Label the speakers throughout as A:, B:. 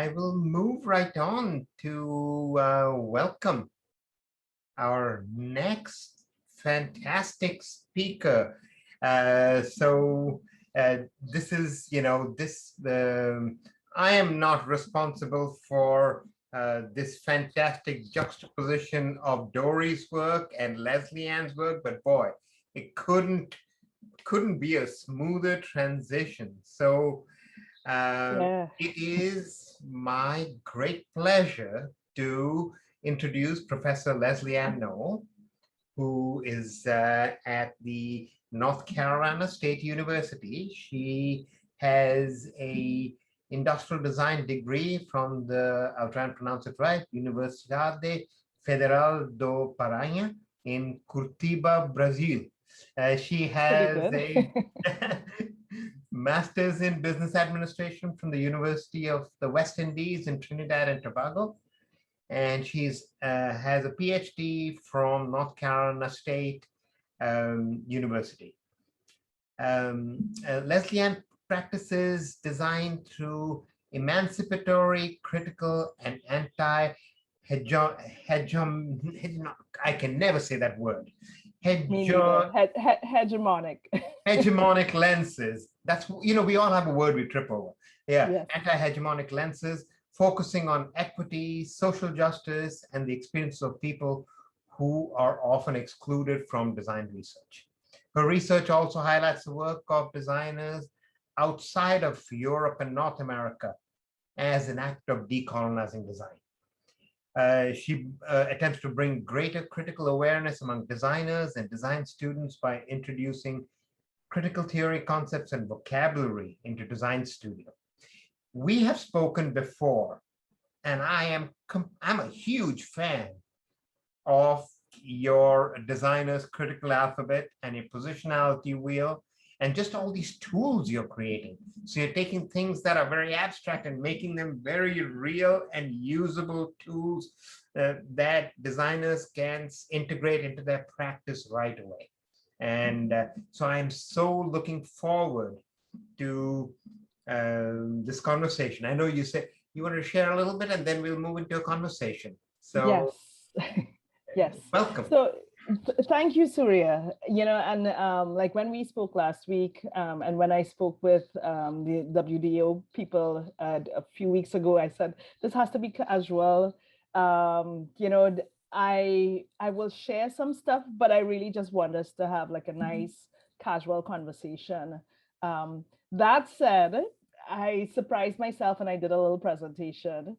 A: I will move right on to welcome our next fantastic speaker. This is, I am not responsible for this fantastic juxtaposition of Dory's work and Lesley-Ann's work, but boy, it couldn't be a smoother transition. So
B: Yeah.
A: it is my great pleasure to introduce Professor Lesley-Ann Noel, who is at the North Carolina State University. She has a industrial design degree from the, I'll try and pronounce it right, Universidade Federal do Paranhá in Curitiba, Brazil. She
B: Pretty
A: has
B: good.
A: a master's in business administration from the University of the West Indies in Trinidad and Tobago. And she's has a PhD from North Carolina State University. Lesley-Ann practices design through emancipatory, critical, and I can never say that word.
B: Me neither. Hegemonic.
A: Hegemonic lenses. That's, we all have a word we trip over. Yeah,
B: Yes.
A: anti-hegemonic lenses, focusing on equity, social justice, and the experience of people who are often excluded from design research. Her research also highlights the work of designers outside of Europe and North America as an act of decolonizing design. She attempts to bring greater critical awareness among designers and design students by introducing critical theory concepts and vocabulary into design studio. We have spoken before, and I'm a huge fan of your designer's critical alphabet and your positionality wheel and just all these tools you're creating. So you're taking things that are very abstract and making them very real and usable tools that designers can integrate into their practice right away. And so I'm so looking forward to this conversation. I know you said you want to share a little bit and then we'll move into a conversation. So
B: yes. Yes.
A: welcome.
B: So thank you, Surya. And like when we spoke last week, and when I spoke with the WDO people a few weeks ago, I said this has to be casual. I will share some stuff, but I really just want us to have like a nice casual conversation. That said, I surprised myself and I did a little presentation,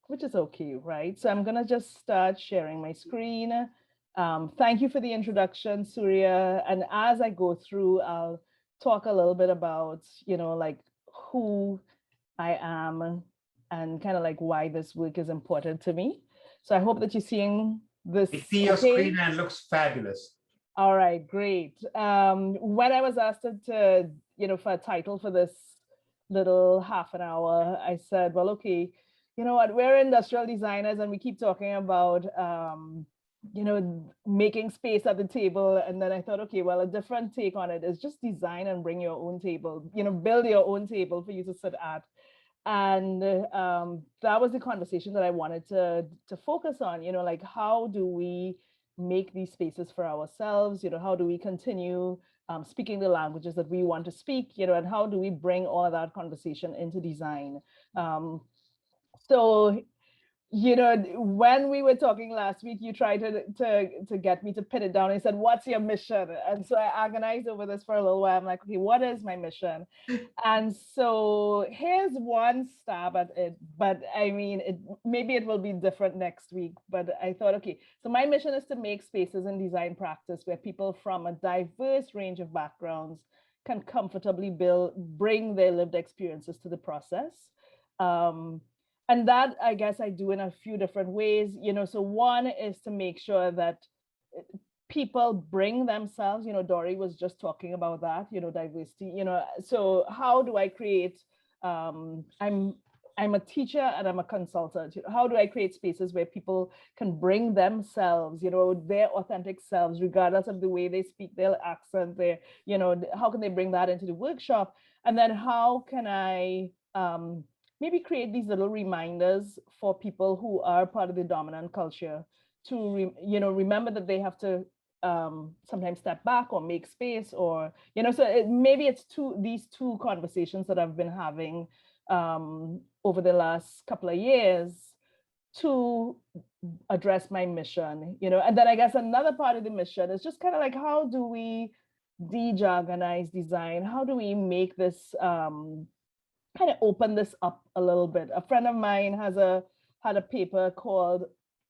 B: which is okay, right? So I'm gonna just start sharing my screen. Thank you for the introduction, Surya. And as I go through, I'll talk a little bit about, like who I am and kind of like why this work is important to me. So I hope that you're seeing this.
A: I see your screen and it looks fabulous.
B: All right, great. When I was asked to, for a title for this little half an hour, I said, well, okay, you know what, we're industrial designers and we keep talking about, making space at the table. And then I thought, okay, well, a different take on it is just design and bring your own table, build your own table for you to sit at. And that was the conversation that I wanted to focus on, like how do we make these spaces for ourselves, how do we continue speaking the languages that we want to speak, and how do we bring all of that conversation into design. So when we were talking last week, you tried to get me to pin it down. I said, what's your mission? And so I agonized over this for a little while. I'm like, okay, what is my mission? And so here's one stab at it. But I mean, maybe it will be different next week. But I thought, okay, so my mission is to make spaces in design practice where people from a diverse range of backgrounds can comfortably bring their lived experiences to the process. And that, I guess, I do in a few different ways, so one is to make sure that people bring themselves, Dory was just talking about that, diversity, so how do I create, I'm a teacher and I'm a consultant, how do I create spaces where people can bring themselves, their authentic selves, regardless of the way they speak, their accent, how can they bring that into the workshop? And then how can I, maybe create these little reminders for people who are part of the dominant culture to, remember that they have to sometimes step back or make space, or, so maybe it's these two conversations that I've been having over the last couple of years to address my mission, and then I guess another part of the mission is just kind of like, how do we de-jargonize design? How do we make this kind of open this up a little bit? A friend of mine had a paper called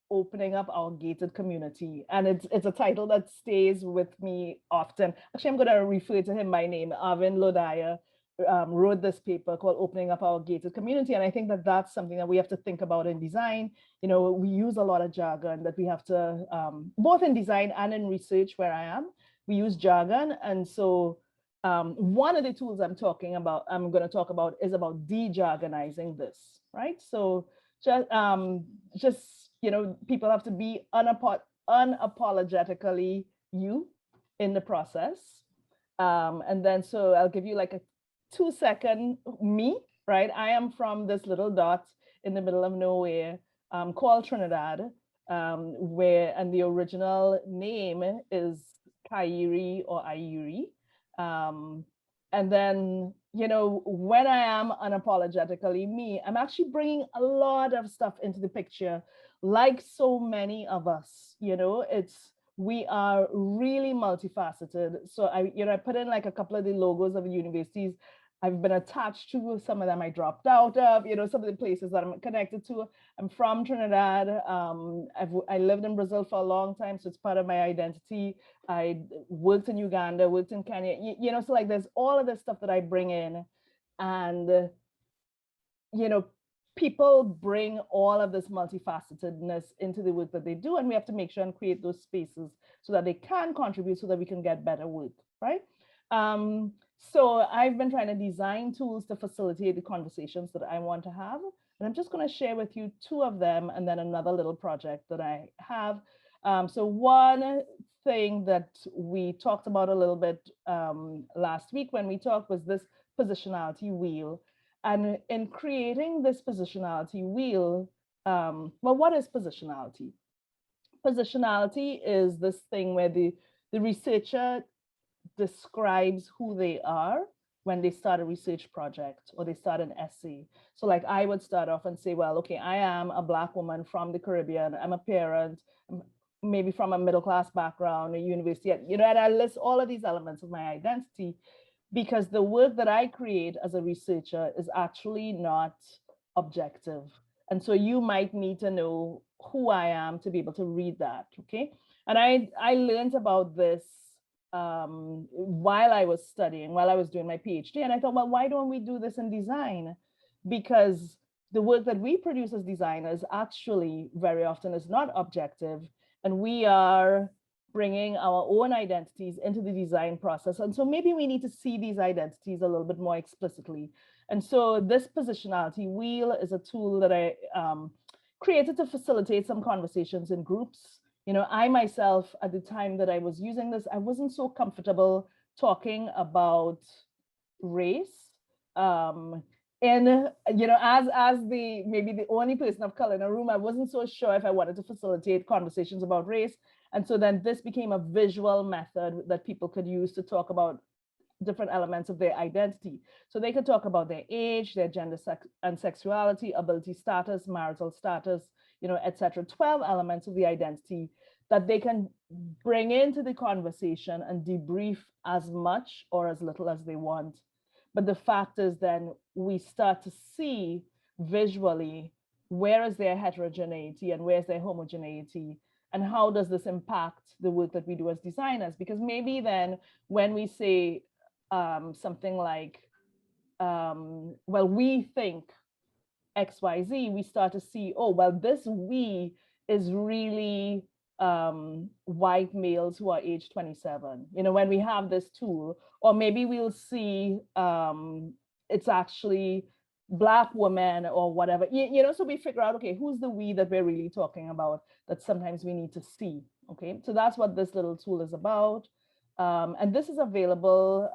B: Opening Up Our Gated Community, and it's a title that stays with me often. Actually, I'm going to refer to him by name. Arvin Lodaya wrote this paper called Opening Up Our Gated Community, and I think that that's something that we have to think about in design. We use a lot of jargon that we have to, both in design and in research where I am, we use jargon. And so one of the tools I'm going to talk about is about de-jargonizing this, right? So just people have to be unapologetically you in the process. And then, so I'll give you like a 2-second me, right? I am from this little dot in the middle of nowhere called Trinidad, and the original name is Kairi or Airi. And then, when I am unapologetically me, I'm actually bringing a lot of stuff into the picture, like so many of us. We are really multifaceted. So I put in like a couple of the logos of the universities I've been attached to. Some of them I dropped out of, some of the places that I'm connected to. I'm from Trinidad. I lived in Brazil for a long time, so it's part of my identity. I worked in Uganda, worked in Kenya, so like there's all of this stuff that I bring in. And, people bring all of this multifacetedness into the work that they do, and we have to make sure and create those spaces so that they can contribute, so that we can get better work, right? So I've been trying to design tools to facilitate the conversations that I want to have. And I'm just going to share with you 2 of them, and then another little project that I have. So one thing that we talked about a little bit last week when we talked was this positionality wheel. And in creating this positionality wheel, well, what is positionality? Positionality is this thing where the researcher describes who they are when they start a research project or they start an essay. So like I would start off and say, well, okay, I am a Black woman from the Caribbean. I'm a parent, maybe from a middle-class background, a university, and I list all of these elements of my identity, because the work that I create as a researcher is actually not objective. And so you might need to know who I am to be able to read that, okay? And I learned about this while I was studying, while I was doing my PhD. And I thought, well, why don't we do this in design? Because the work that we produce as designers actually very often is not objective. And we are bringing our own identities into the design process. And so maybe we need to see these identities a little bit more explicitly. And so this positionality wheel is a tool that I created to facilitate some conversations in groups. I myself, at the time that I was using this, I wasn't so comfortable talking about race. And as maybe the only person of color in a room, I wasn't so sure if I wanted to facilitate conversations about race. And so then this became a visual method that people could use to talk about different elements of their identity. So they could talk about their age, their gender and sexuality, ability status, marital status, etc. 12 elements of the identity that they can bring into the conversation and debrief as much or as little as they want. But the fact is, then we start to see visually where is their heterogeneity and where's their homogeneity, and how does this impact the work that we do as designers? Because maybe then when we say something like, well, we think XYZ, we start to see, oh, well, this we is really white males who are age 27, when we have this tool. Or maybe we'll see it's actually Black women or whatever, so we figure out, okay, who's the we that we're really talking about, that sometimes we need to see. Okay, so that's what this little tool is about. And this is available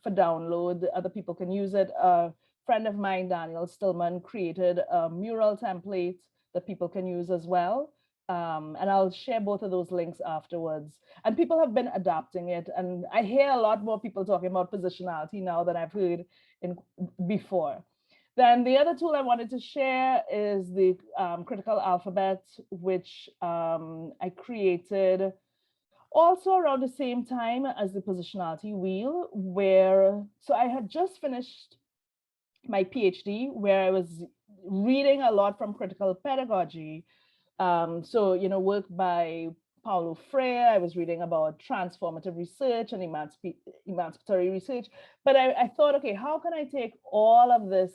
B: for download. Other people can use it. friend of mine, Daniel Stillman, created a mural template that people can use as well. And I'll share both of those links afterwards. And people have been adapting it. And I hear a lot more people talking about positionality now than I've heard before. Then the other tool I wanted to share is the critical alphabet, which I created also around the same time as the positionality wheel, so I had just finished my PhD, where I was reading a lot from critical pedagogy. So, work by Paulo Freire. I was reading about transformative research and emancipatory research. But I thought, okay, how can I take all of this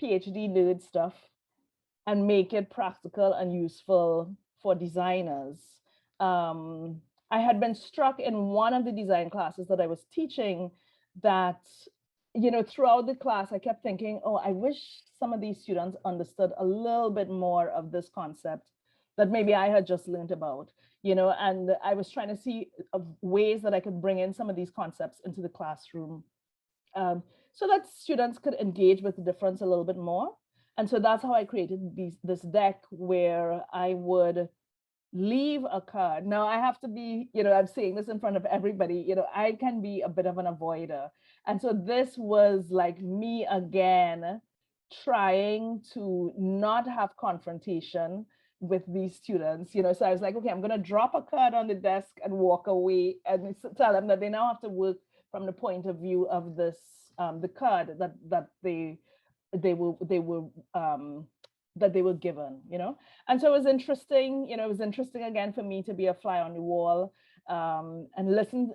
B: PhD nerd stuff and make it practical and useful for designers? I had been struck in one of the design classes that I was teaching that, throughout the class, I kept thinking, oh, I wish some of these students understood a little bit more of this concept that maybe I had just learned about, and I was trying to see ways that I could bring in some of these concepts into the classroom, so that students could engage with the difference a little bit more. And so that's how I created this deck where I would leave a card. Now I have to be, I'm saying this in front of everybody, I can be a bit of an avoider. And so this was like me again, trying to not have confrontation with these students, so I was like, okay, I'm going to drop a card on the desk and walk away and tell them that they now have to work from the point of view of this, the card that they were given, And so it was interesting, it was interesting again for me to be a fly on the wall, and listen,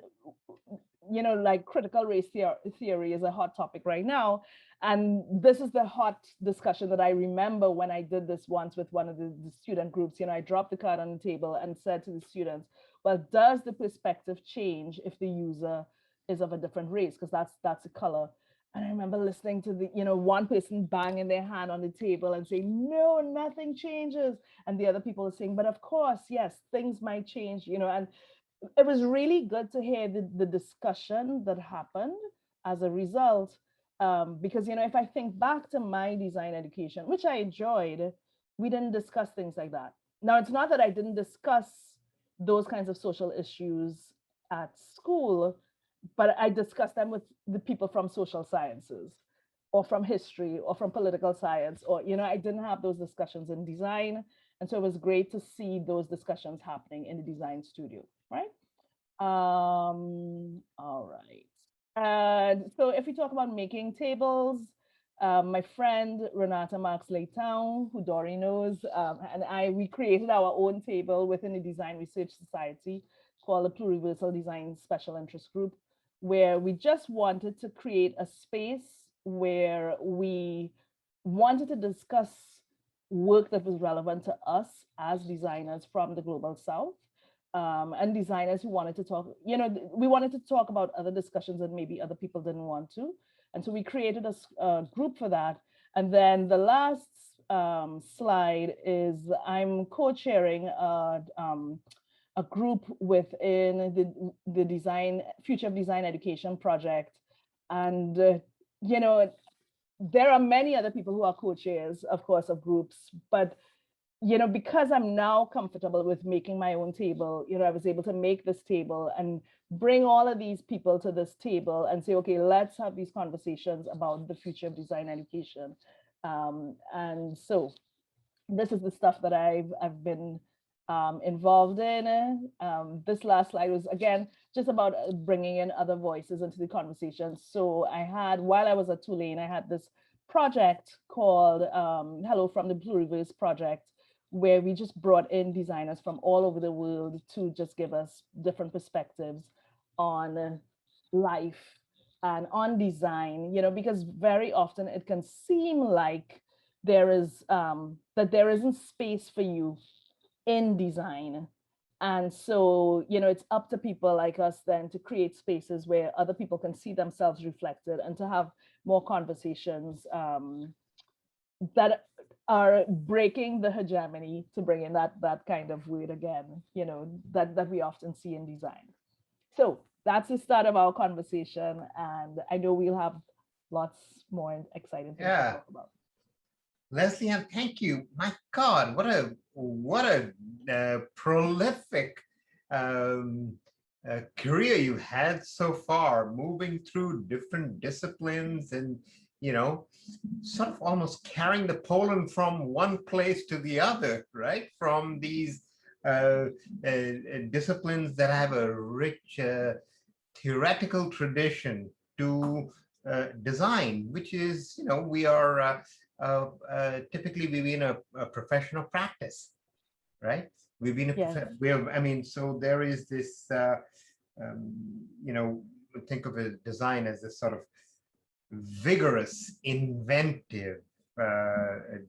B: like critical race theory is a hot topic right now. And this is the hot discussion that I remember when I did this once with one of the student groups. I dropped the card on the table and said to the students, well, does the perspective change if the user is of a different race? Because that's a color. And I remember listening to the, one person banging their hand on the table and saying, no, nothing changes. And the other people are saying, but of course, yes, things might change, and it was really good to hear the discussion that happened as a result. Because, if I think back to my design education, which I enjoyed, we didn't discuss things like that. Now, it's not that I didn't discuss those kinds of social issues at school, but I discussed them with the people from social sciences or from history or from political science, or, I didn't have those discussions in design. And so it was great to see those discussions happening in the design studio, right? All right. So if we talk about making tables, my friend Renata Marks-Leitown, who Dory knows, and we created our own table within the Design Research Society called the Pluriversal Design Special Interest Group, where we just wanted to create a space where we wanted to discuss work that was relevant to us as designers from the Global South. And designers who wanted to talk, we wanted to talk about other discussions that maybe other people didn't want to. And so we created a group for that. And then the last slide is I'm co-chairing a group within the design future of design education project. And, there are many other people who are co-chairs, of course, of groups, but because I'm now comfortable with making my own table, I was able to make this table and bring all of these people to this table and say, okay, let's have these conversations about the future of design education. And so this is the stuff that I've been involved in. This last slide was, again, just about bringing in other voices into the conversation. So while I was at Tulane, I had this project called Hello from the Pluriverse Project, where we just brought in designers from all over the world to just give us different perspectives on life and on design, because very often it can seem like there isn't space for you in design. And so, it's up to people like us then to create spaces where other people can see themselves reflected and to have more conversations that are breaking the hegemony, to bring in that kind of word again, that we often see in design. So that's the start of our conversation. And I know we'll have lots more exciting things to
A: Yeah.
B: talk about.
A: Lesley-Ann, thank you. My God, what a prolific um, career you've had so far, moving through different disciplines and, you know, sort of almost carrying the pollen from one place to the other, right? From these disciplines that have a rich theoretical tradition to design, which is, you know, we are typically we've been a profession of practice, right? We've been
B: Yes.
A: I mean, so there is this, um, you know, think of a design as this sort of vigorous, inventive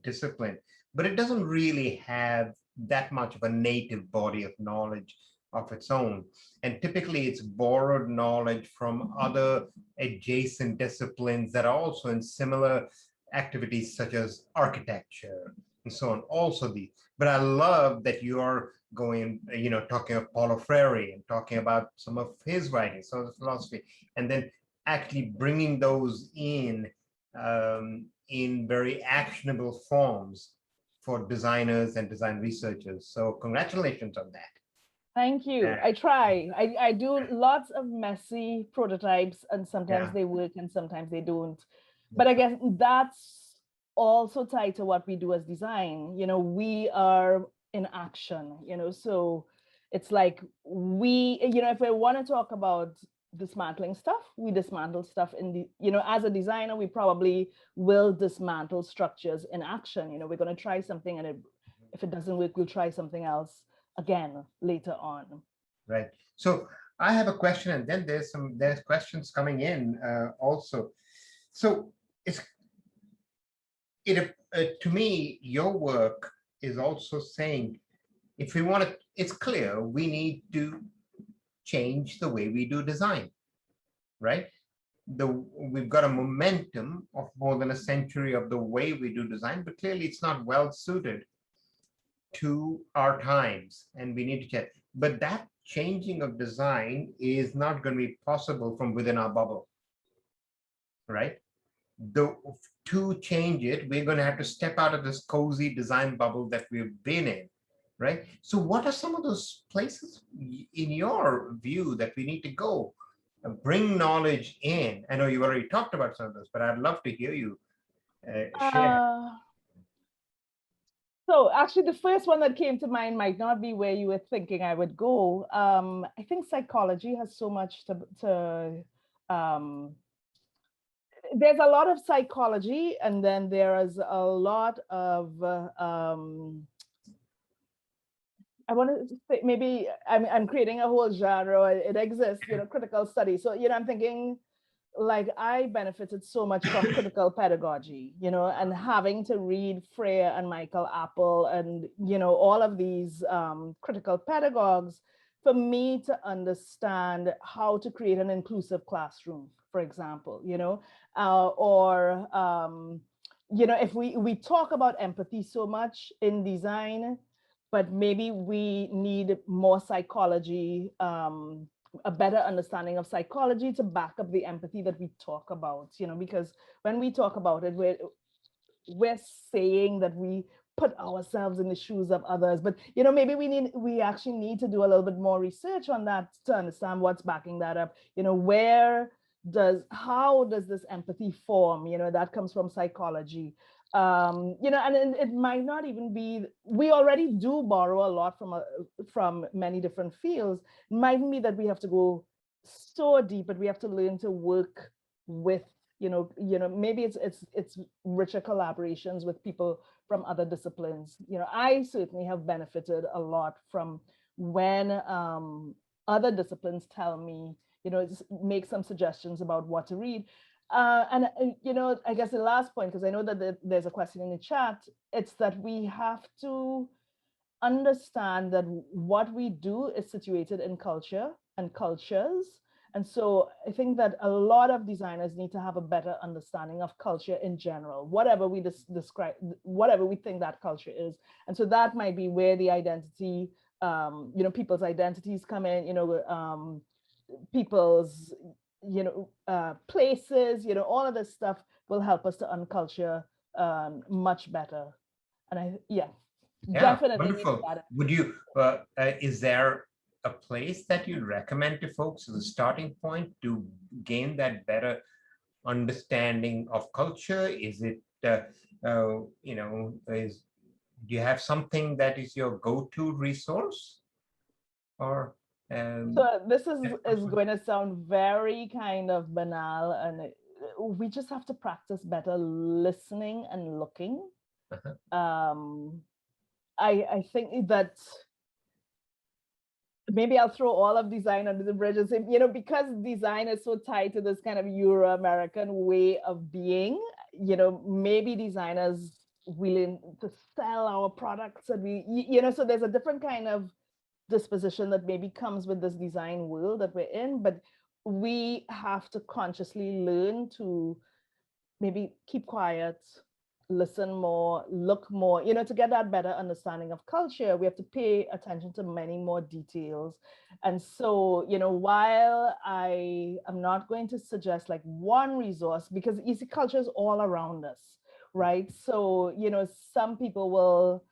A: discipline, but it doesn't really have that much of a native body of knowledge of its own. And typically it's borrowed knowledge from other adjacent disciplines that are also in similar activities such as architecture and so on. Also these, but I love that you are going, you know, talking of Paulo Freire and talking about some of his writings, some of the philosophy, and then actually bringing those in very actionable forms for designers and design researchers. So congratulations on that.
B: Thank you. I try. I do lots of messy prototypes, and sometimes
A: Yeah.
B: they work and sometimes they don't. But I guess that's also tied to what we do as design. You know, we are in action, you know, so it's like we, you know, if we want to talk about dismantling stuff, we dismantle stuff in the, you know, as a designer, we probably will dismantle structures in action. You know, we're going to try something, and if it doesn't work, we'll try something else again later on.
A: Right. So I have a question, and then there's questions coming in also. So to me, your work is also saying, if we want to, it's clear we need to change the way we do design, right? We've got a momentum of more than a century of the way we do design, but clearly it's not well suited to our times, and we need to check. But that changing of design is not going to be possible from within our bubble, right? To change it, we're going to have to step out of this cozy design bubble that we've been in, right? So what are some of those places in your view that we need to go? Bring knowledge in. I know you've already talked about some of those, but I'd love to hear you share.
B: So actually, the first one that came to mind might not be where you were thinking I would go. I think psychology has so much to there's a lot of psychology, and then there is a lot of I want to say, maybe I'm creating a whole genre. It exists, you know, critical study. So, you know, I'm thinking, like, I benefited so much from critical pedagogy, you know, and having to read Freire and Michael Apple and, you know, all of these critical pedagogues for me to understand how to create an inclusive classroom, for example, you know, you know, if we talk about empathy so much in design, but maybe we need more psychology, a better understanding of psychology to back up the empathy that we talk about, you know, because when we talk about it, we're saying that we put ourselves in the shoes of others, but, you know, maybe we actually need to do a little bit more research on that to understand what's backing that up. You know, how does this empathy form? You know, that comes from psychology. You know, and it might not even be, we already do borrow a lot from many different fields. It mightn't be that we have to go so deep, but we have to learn to work with, you know, maybe it's richer collaborations with people from other disciplines. You know, I certainly have benefited a lot from when other disciplines tell me, you know, make some suggestions about what to read. You know, I guess the last point, because I know that there's a question in the chat, it's that we have to understand that what we do is situated in culture and cultures. And so I think that a lot of designers need to have a better understanding of culture in general, whatever we describe, whatever we think that culture is. And so that might be where the identity, you know, people's identities come in, you know, people's places, all of this stuff will help us to unculture much better. And
A: Yeah,
B: definitely need
A: wonderful.
B: that.
A: Would you, is there a place that you recommend to folks as a starting point to gain that better understanding of culture? Is it, do you have something that is your go-to resource? Or,
B: So this is going to sound very kind of banal, and we just have to practice better listening and looking. I think that maybe I'll throw all of design under the bridge and say, because design is so tied to this kind of Euro-American way of being, maybe designers willing to sell our products, and so there's a different kind of disposition that maybe comes with this design world that we're in, but we have to consciously learn to maybe keep quiet, listen more, look more, to get that better understanding of culture. We have to pay attention to many more details. And so, while I am not going to suggest like one resource, because easy culture is all around us, right? So, some people will,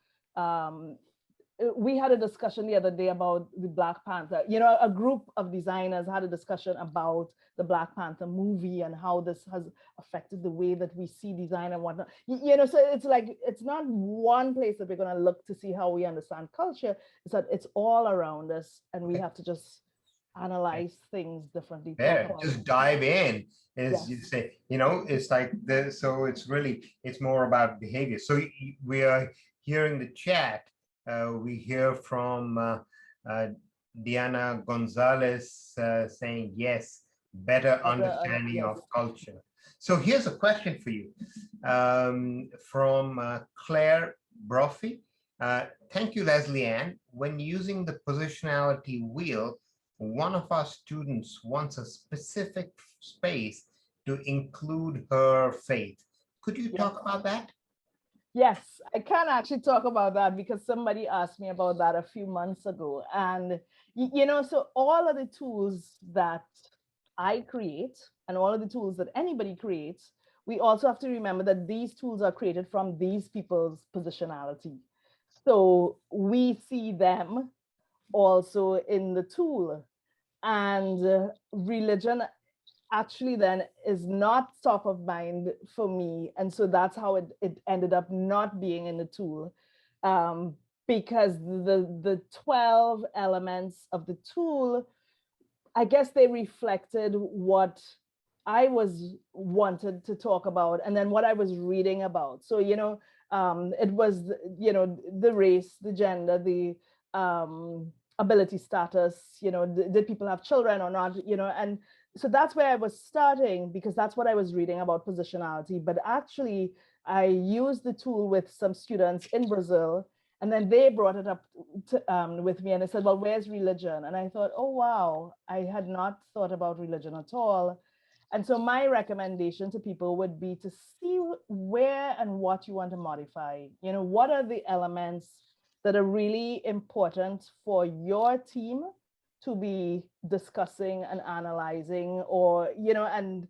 B: we had a discussion the other day about the Black Panther. A group of designers had a discussion about the Black Panther movie and how this has affected the way that we see design and whatnot. So it's like, it's not one place that we're going to look to see how we understand culture. It's that it's all around us, and we have to just analyze things differently.
A: Just dive in, as you say, it's like so it's more about behavior. So we are here in the chat. We hear from Diana Gonzalez saying, yes, better understanding of culture. So here's a question for you from Claire Brophy. Thank you, Lesley-Ann. When using the positionality wheel, one of our students wants a specific space to include her faith. Could you talk about that?
B: Yes, I can actually talk about that because somebody asked me about that a few months ago. And, so all of the tools that I create and all of the tools that anybody creates, we also have to remember that these tools are created from these people's positionality. So we see them also in the tool. And religion actually then is not top of mind for me. And so that's how it ended up not being in the tool, because the 12 elements of the tool, I guess they reflected what I was wanted to talk about and then what I was reading about. So, it was, the race, the gender, the ability status, did people have children or not, and so that's where I was starting because that's what I was reading about positionality. But actually, I used the tool with some students in Brazil, and then they brought it up with me and they said, well, where's religion? And I thought, oh, wow, I had not thought about religion at all. And so my recommendation to people would be to see where and what you want to modify. What are the elements that are really important for your team to be discussing and analyzing, or and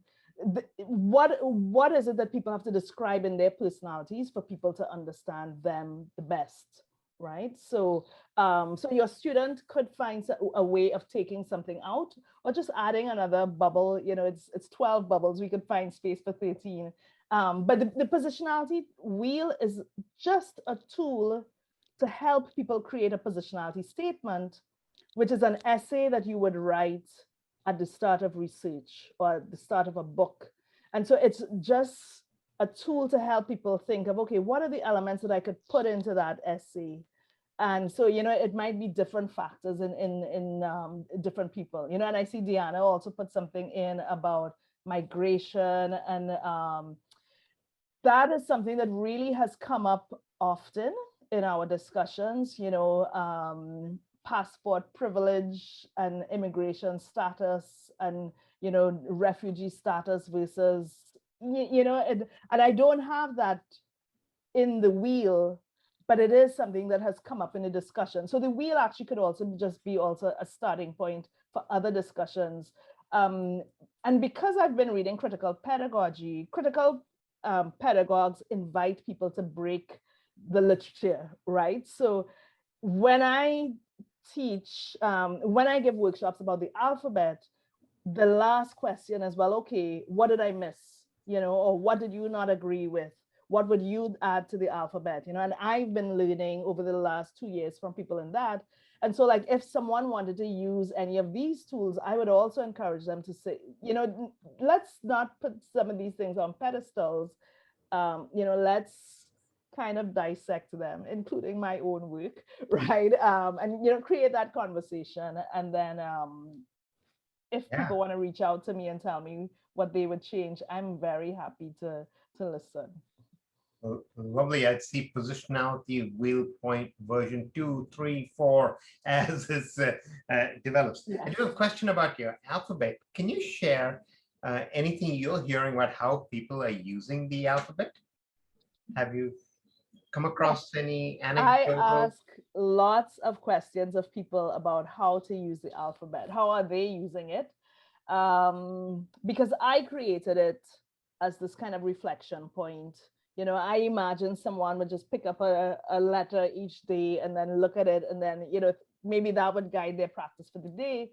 B: what is it that people have to describe in their personalities for people to understand them the best, right? So so your student could find a way of taking something out or just adding another bubble. It's 12 bubbles, we could find space for 13, but the positionality wheel is just a tool to help people create a positionality statement, which is an essay that you would write at the start of research or at the start of a book. And so it's just a tool to help people think of, okay, what are the elements that I could put into that essay? And so, it might be different factors in different people, and I see Diana also put something in about migration, and that is something that really has come up often in our discussions, passport privilege and immigration status and, refugee status versus, and I don't have that in the wheel, but it is something that has come up in the discussion. So the wheel actually could also just be also a starting point for other discussions And because I've been reading critical pedagogy, critical pedagogues invite people to break the literature, right? So when I teach, when I give workshops about the alphabet, the last question is, well, okay, what did I miss? You know, or what did you not agree with? What would you add to the alphabet? You know, and I've been learning over the last 2 years from people in that. And so like if someone wanted to use any of these tools, I would also encourage them to say, you know, let's not put some of these things on pedestals. You know, let's kind of dissect them, including my own work, right? And, you know, create that conversation. And then if people want to reach out to me and tell me what they would change, I'm very happy to listen.
A: Lovely. I'd see positionality wheel point version 2, 3, 4 as this develops. Yes. I do have a question about your alphabet. Can you share anything you're hearing about how people are using the alphabet? Have you come across any anecdotal?
B: I ask lots of questions of people about how to use the alphabet. How are they using it? Because I created it as this kind of reflection point. You know, I imagine someone would just pick up a letter each day and then look at it, and then, you know, maybe that would guide their practice for the day.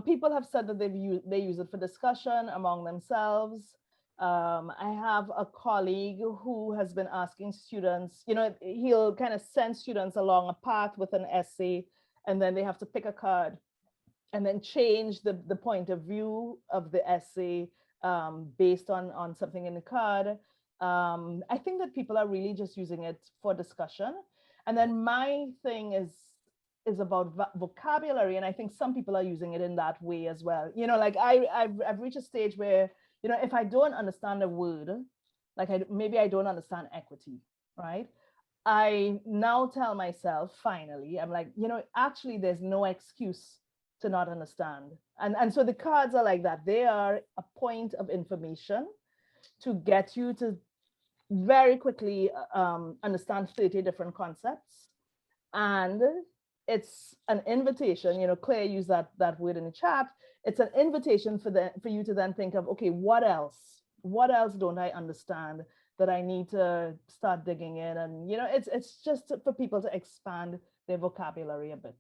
B: People have said that they use it for discussion among themselves. I have a colleague who has been asking students, you know, he'll kind of send students along a path with an essay, and then they have to pick a card and then change the point of view of the essay based on something in the card. I think that people are really just using it for discussion. And then my thing is about vocabulary. And I think some people are using it in that way as well. You know, like I've reached a stage where, you know, if I don't understand a word, like maybe I don't understand equity, right? I now tell myself, finally, I'm like, you know, actually there's no excuse to not understand. And so the cards are like that. They are a point of information to get you to very quickly understand 30 different concepts. And it's an invitation, you know, Claire used that word in the chat. It's an invitation for you to then think of, okay, what else? What else don't I understand that I need to start digging in? And, you know, it's just for people to expand their vocabulary a bit.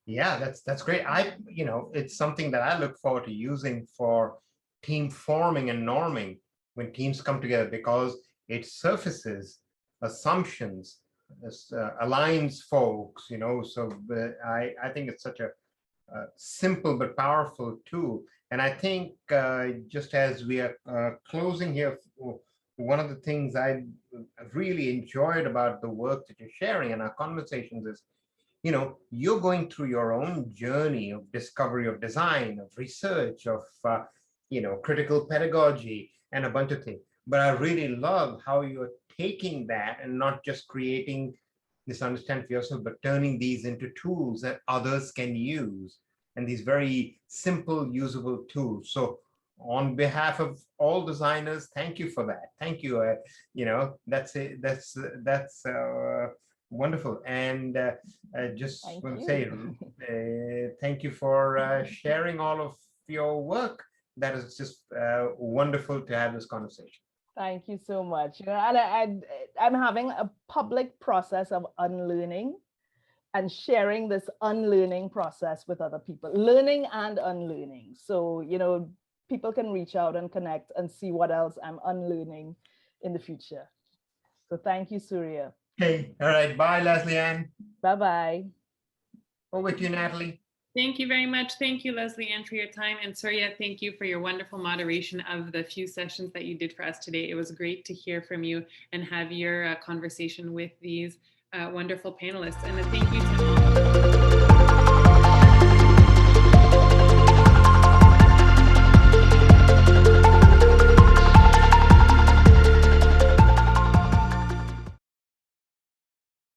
A: Yeah, that's great. You know, it's something that I look forward to using for team forming and norming when teams come together, because it surfaces assumptions, aligns folks, you know. So I think it's such a simple but powerful tool. And I think just as we are closing here, one of the things I really enjoyed about the work that you're sharing in our conversations is, you know, you're going through your own journey of discovery of design, of research, of, you know, critical pedagogy, and a bunch of things. But I really love how you're taking that and not just creating this understanding for yourself, but turning these into tools that others can use, and these very simple, usable tools. So on behalf of all designers, thank you for that. Thank you. You know, that's it. That's wonderful. And I just want to say thank you for sharing all of your work. That is just wonderful to have this conversation.
B: Thank you so much. You know, and I'm having a public process of unlearning and sharing this unlearning process with other people, learning and unlearning. So, you know, people can reach out and connect and see what else I'm unlearning in the future. So thank you, Surya.
A: Okay. All right. Bye, Lesley-Ann.
B: Bye-bye.
A: Over to you, Natalie.
C: Thank you very much. Thank you, Lesley-Ann, for your time. And Surya, thank you for your wonderful moderation of the few sessions that you did for us today. It was great to hear from you and have your conversation with these wonderful panelists. And a thank you to all.